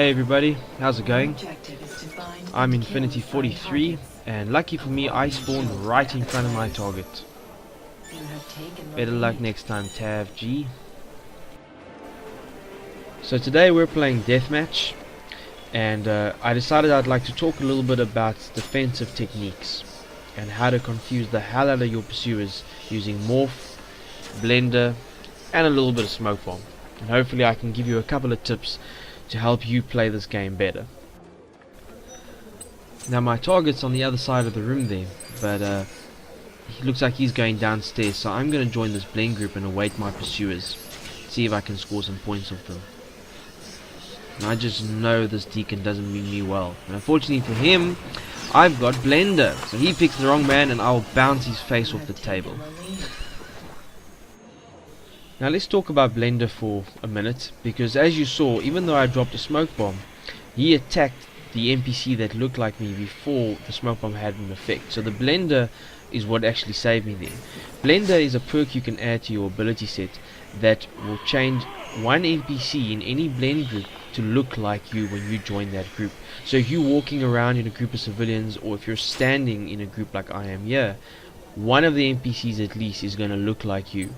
Hey everybody, how's it going? I'm Infinity 43 and lucky for me I spawned right in front of my target. Better luck next time, Tav G. So today we're playing Deathmatch and I decided I'd like to talk a little bit about defensive techniques and how to confuse the hell out of your pursuers using morph, blender and a little bit of smoke bomb. And hopefully I can give you a couple of tips to help you play this game better. Now my target's on the other side of the room there, but he looks like he's going downstairs, so I'm going to join this blend group and await my pursuers, see if I can score some points off them. And I just know this deacon doesn't mean me well, and unfortunately for him I've got blender, so he picks the wrong man and I'll bounce his face off the table. Now let's talk about blender for a minute, because as you saw, even though I dropped a smoke bomb, he attacked the NPC that looked like me before the smoke bomb had an effect. So the blender is what actually saved me there. Blender is a perk you can add to your ability set that will change one NPC in any blend group to look like you when you join that group. So if you're walking around in a group of civilians, or if you're standing in a group like I am here, one of the NPCs at least is going to look like you.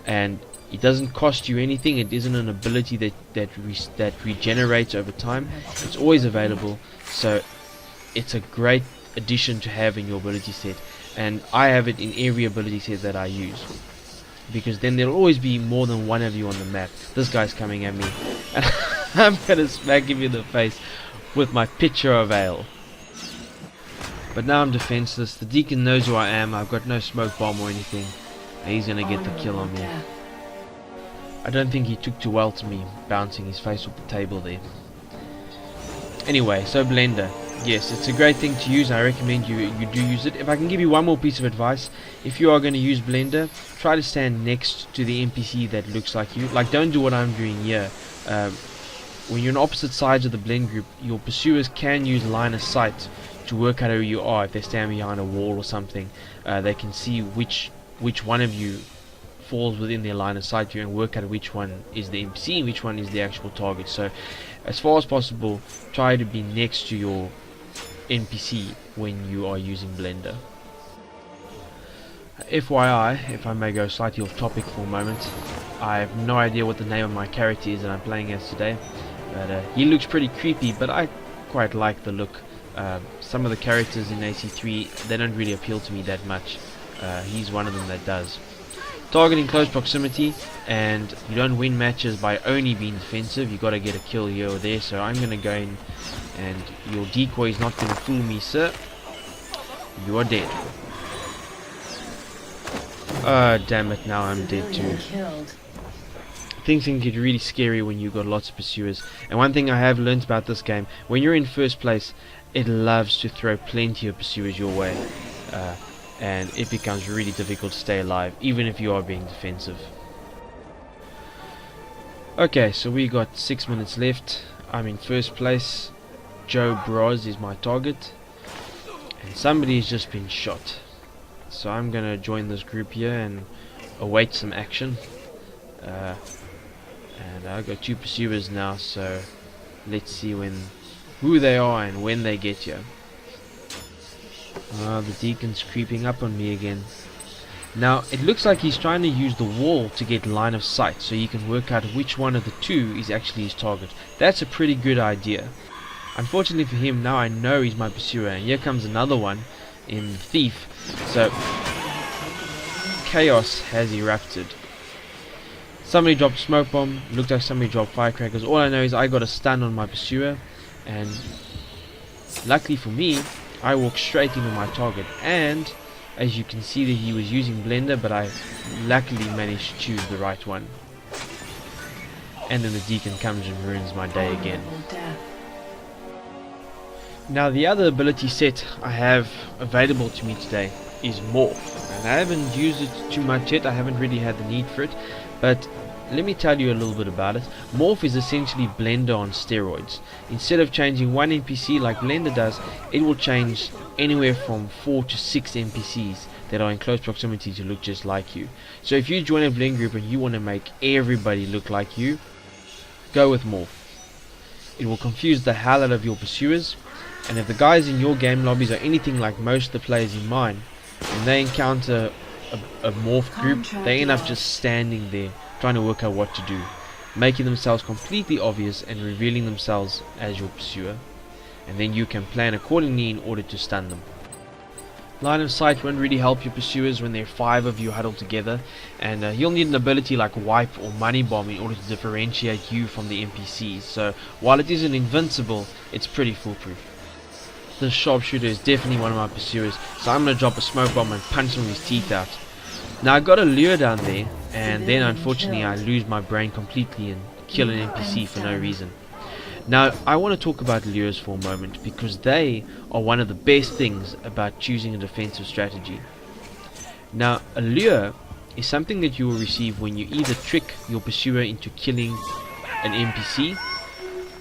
And it doesn't cost you anything. It isn't an ability that regenerates over time. It's always available, so it's a great addition to have in your ability set, and I have it in every ability set that I use, because then there'll always be more than one of you on the map. This guy's coming at me and I'm gonna smack him in the face with my picture of ale. But now I'm defenseless. The deacon knows who I am. I've got no smoke bomb or anything. He's gonna get the kill on me. I don't think he took too well to me bouncing his face off the table there. Anyway, so blender, yes, it's a great thing to use. I recommend you do use it. If I can give you one more piece of advice, if you are going to use blender, try to stand next to the NPC that looks like you. Like, don't do what I'm doing here. When you're on opposite sides of the blend group, your pursuers can use line of sight to work out who you are. If they stand behind a wall or something, they can see which one of you falls within their line of sight and work out which one is the NPC and which one is the actual target. So as far as possible, try to be next to your NPC when you are using blender. FYI, if I may go slightly off topic for a moment, I have no idea what the name of my character is that I'm playing as today, but he looks pretty creepy, but I quite like the look. Some of the characters in AC3, they don't really appeal to me that much. He's one of them that does. Targeting close proximity, and you don't win matches by only being defensive. You got to get a kill here or there. So I'm going to go in, and your decoy is not going to fool me, sir. You are dead. Damn it! Now I'm dead too. Things can get really scary when you got lots of pursuers. And one thing I have learned about this game: when you're in first place, it loves to throw plenty of pursuers your way. And it becomes really difficult to stay alive, even if you are being defensive. Okay, so we got 6 minutes left. I'm in first place. Joe Bros is my target, and somebody's just been shot. So I'm gonna join this group here and await some action. And I've got 2 pursuers now, so let's see who they are and when they get here. The deacon's creeping up on me again. Now it looks like he's trying to use the wall to get line of sight, so he can work out which one of the 2 is actually his target. That's a pretty good idea. Unfortunately for him, now I know he's my pursuer, and here comes another one in Thief. So chaos has erupted. Somebody dropped smoke bomb. Looked like somebody dropped firecrackers. All I know is I got a stun on my pursuer, and luckily for me, I walked straight into my target, and as you can see that he was using blender, but I luckily managed to choose the right one. And then the deacon comes and ruins my day again. Now the other ability set I have available to me today is morph, and I haven't used it too much yet. I haven't really had the need for it, but let me tell you a little bit about it. Morph is essentially blender on steroids. Instead of changing one NPC like blender does, it will change anywhere from 4 to 6 NPCs that are in close proximity to look just like you. So if you join a blend group and you want to make everybody look like you, go with morph. It will confuse the hell out of your pursuers, and if the guys in your game lobbies are anything like most of the players in mine, when they encounter a morph group, they end up just standing there trying to work out what to do, making themselves completely obvious and revealing themselves as your pursuer, and then you can plan accordingly in order to stun them. Line of sight won't really help your pursuers when there are 5 of you huddled together, and you'll need an ability like wipe or money bomb in order to differentiate you from the NPCs, so while it isn't invincible, it's pretty foolproof. This sharpshooter is definitely one of my pursuers, so I'm going to drop a smoke bomb and punch some of his teeth out. Now I got a lure down there, and then unfortunately I lose my brain completely and kill an NPC for no reason. Now I want to talk about lures for a moment, because they are one of the best things about choosing a defensive strategy. Now a lure is something that you will receive when you either trick your pursuer into killing an NPC,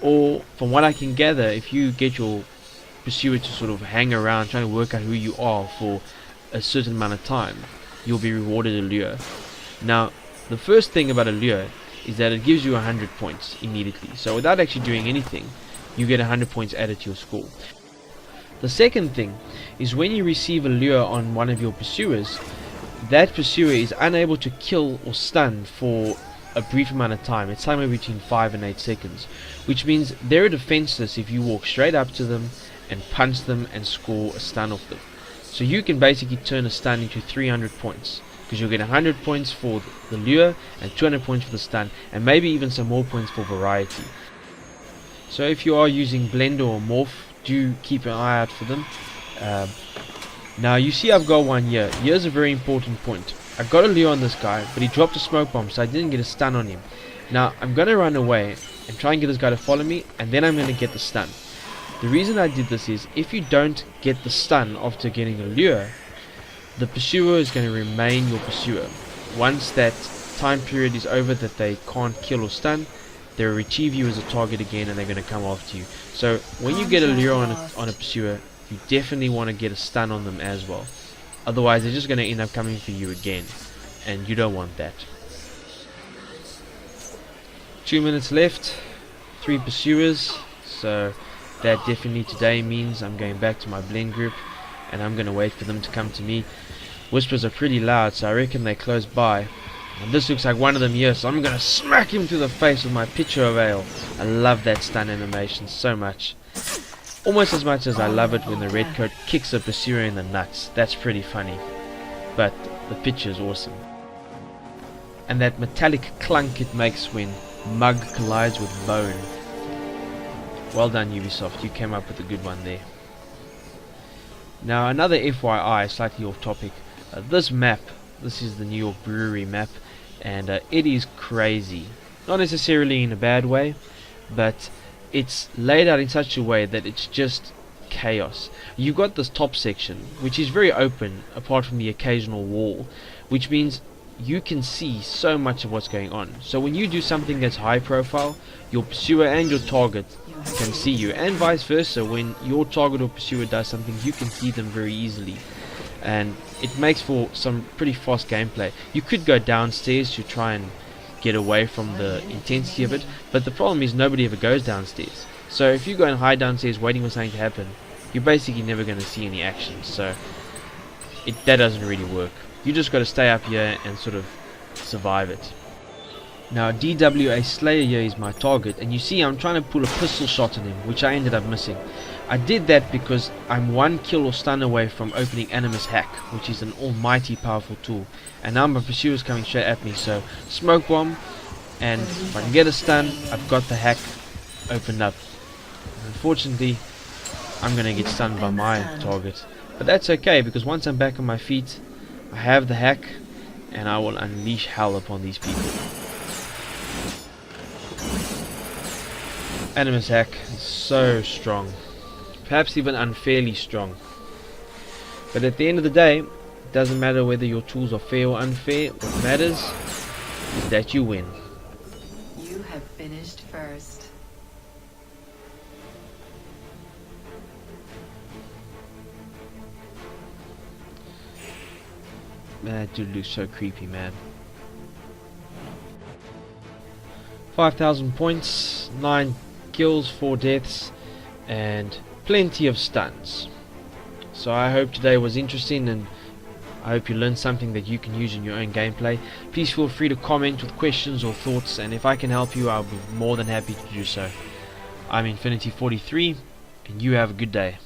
or from what I can gather, if you get your pursuer to sort of hang around trying to work out who you are for a certain amount of time, you'll be rewarded a lure. Now the first thing about a lure is that it gives you 100 points immediately, so without actually doing anything you get 100 points added to your score. The second thing is when you receive a lure on one of your pursuers, that pursuer is unable to kill or stun for a brief amount of time. It's somewhere between 5 and 8 seconds, which means they're defenseless if you walk straight up to them and punch them and score a stun off them. So you can basically turn a stun into 300 points, because you'll get 100 points for the lure and 200 points for the stun, and maybe even some more points for variety. So if you are using blender or morph, do keep an eye out for them. Now you see I've got one here. Here's a very important point. I got a lure on this guy, but he dropped a smoke bomb, so I didn't get a stun on him. Now I'm gonna run away and try and get this guy to follow me, and then I'm gonna get the stun. The reason I did this is, if you don't get the stun after getting a lure, the pursuer is going to remain your pursuer. Once that time period is over that they can't kill or stun, they'll retrieve you as a target again and they're going to come after you. So when you get a lure on a pursuer, you definitely want to get a stun on them as well. Otherwise they're just going to end up coming for you again, and you don't want that. 2 minutes left, 3 pursuers, so that definitely today means I'm going back to my blend group and I'm going to wait for them to come to me. Whispers are pretty loud, so I reckon they're close by. And this looks like one of them here, so I'm going to smack him to the face with my pitcher of ale. I love that stun animation so much. Almost as much as I love it when the red coat kicks a pursuer in the nuts. That's pretty funny. But the pitcher is awesome. And that metallic clunk it makes when mug collides with bone. Well done Ubisoft, you came up with a good one there. Now another FYI, slightly off topic, this map, this is the New York Brewery map, and it is crazy. Not necessarily in a bad way, but it's laid out in such a way that it's just chaos. You've got this top section, which is very open apart from the occasional wall, which means you can see so much of what's going on. So when you do something that's high profile, your pursuer and your target can see you, and vice versa. When your target or pursuer does something, you can see them very easily, and it makes for some pretty fast gameplay. You could go downstairs to try and get away from the intensity of it, but the problem is nobody ever goes downstairs. So if you go and hide downstairs waiting for something to happen, you're basically never going to see any action. So that doesn't really work. You just got to stay up here and sort of survive it. Now DWA Slayer here is my target, and you see I'm trying to pull a pistol shot on him, which I ended up missing. I did that because I'm 1 kill or stun away from opening Animus Hack, which is an almighty powerful tool, and now my pursuer's coming straight at me, so smoke bomb, and if I can get a stun, I've got the hack opened up. Unfortunately I'm gonna get stunned by my target, but that's okay, because once I'm back on my feet I have the hack and I will unleash hell upon these people. Animus Hack is so strong, perhaps even unfairly strong, but at the end of the day it doesn't matter whether your tools are fair or unfair. What matters is that you win. You have finished first. Man, that dude looks so creepy, man. 5,000 points, 9 kills, 4 deaths, and plenty of stuns. So I hope today was interesting, and I hope you learned something that you can use in your own gameplay. Please feel free to comment with questions or thoughts, and if I can help you, I'll be more than happy to do so. I'm Infinity43, and you have a good day.